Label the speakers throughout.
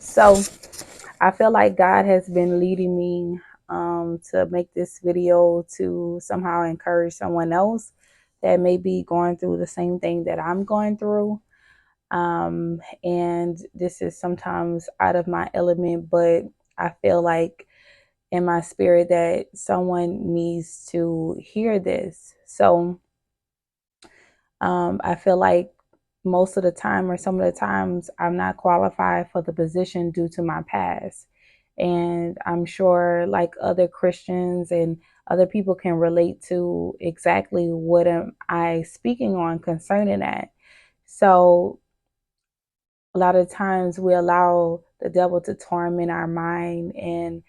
Speaker 1: So I feel like God has been leading me to make this video to somehow encourage someone else that may be going through the same thing that I'm going through. And this is sometimes out of my element, but I feel like in my spirit that someone needs to hear this. So I feel like most of the time, or some of the times, I'm not qualified for the position due to my past. And I'm sure, like other Christians and other people, can relate to exactly what am I speaking on concerning that. So a lot of times we allow the devil to torment our mind and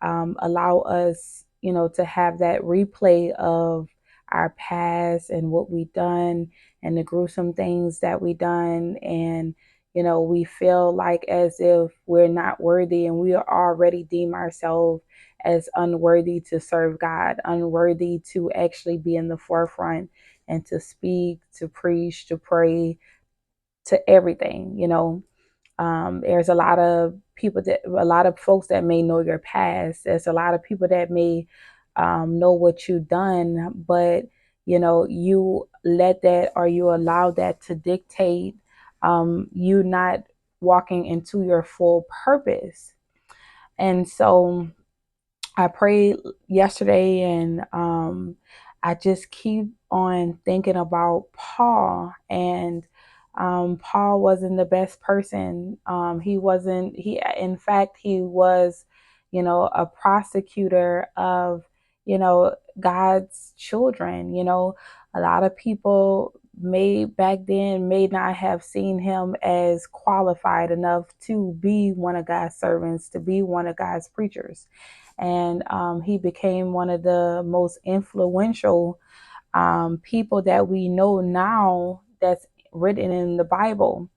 Speaker 1: allow us, to have that replay of our past and what we done and the gruesome things that we done. And, we feel like as if we're not worthy and we already deem ourselves as unworthy to serve God, unworthy to actually be in the forefront and to speak, to preach, to pray, to everything. There's a lot of folks that may know your past. There's a lot of people that may know what you've done, but you let that, or you allow that to dictate you not walking into your full purpose. And so I prayed yesterday, and I just keep on thinking about Paul. And Paul wasn't the best person. He wasn't. In fact, he was, a prosecutor of, God's children. A lot of people may back then may not have seen him as qualified enough to be one of God's servants, to be one of God's preachers. And he became one of the most influential people that we know now that's written in the Bible.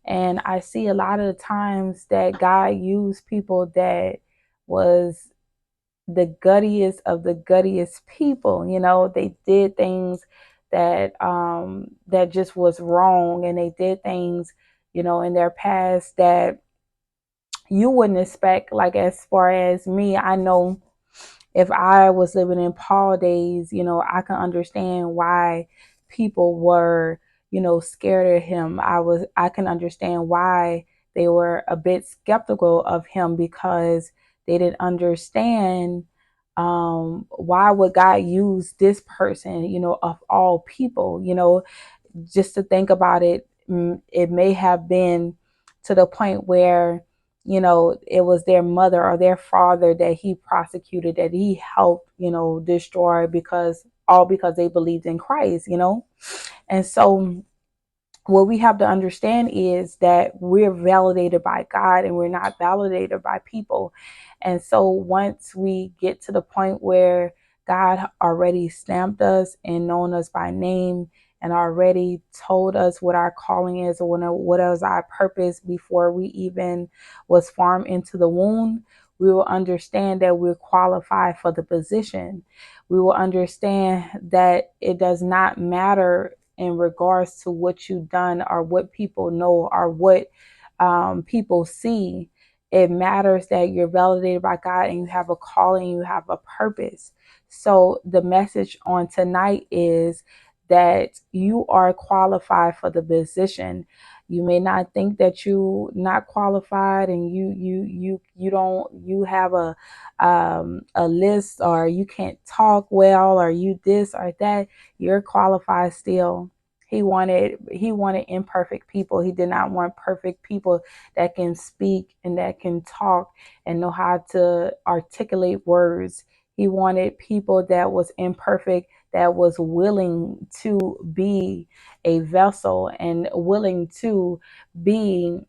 Speaker 1: And I see a lot of the times that God used people that was the guttiest of the guttiest people. They did things that just was wrong, and they did things, in their past that you wouldn't expect. Like, as far as me, I know if I was living in Paul days, I can understand why people were, scared of him. I can understand why they were a bit skeptical of him, because they didn't understand why would God use this person, of all people. Just to think about it, it may have been to the point where, it was their mother or their father that he prosecuted, that he helped, destroy, because they believed in Christ. And so what we have to understand is that we're validated by God and we're not validated by people. And so once we get to the point where God already stamped us and known us by name and already told us what our calling is, or what is our purpose before we even was formed into the womb, we will understand that we're qualified for the position. We will understand that it does not matter in regards to what you've done, or what people know, or what people see. It matters that you're validated by God and you have a calling, you have a purpose. So the message on tonight is that you are qualified for the position. You may not think that you not qualified, and you don't, you have a list, or you can't talk well, or you this or that. You're qualified still. He wanted imperfect people. He did not want perfect people that can speak and that can talk and know how to articulate words. He wanted people that was imperfect, that was willing to be a vessel and willing to be,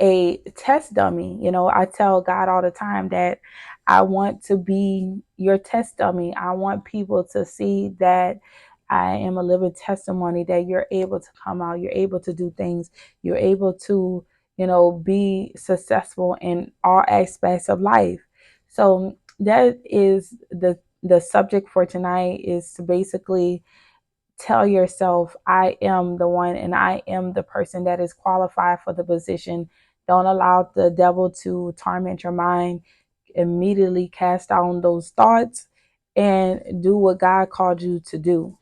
Speaker 1: a test dummy. I tell God all the time that I want to be your test dummy. I want people to see that I am a living testimony, that you're able to come out, you're able to do things, you're able to, be successful in all aspects of life. So that is the subject for tonight, is to basically tell yourself, I am the one and I am the person that is qualified for the position Don't allow the devil to torment your mind. Immediately cast down those thoughts and do what God called you to do.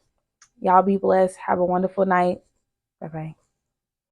Speaker 1: Y'all be blessed. Have a wonderful night. Bye bye.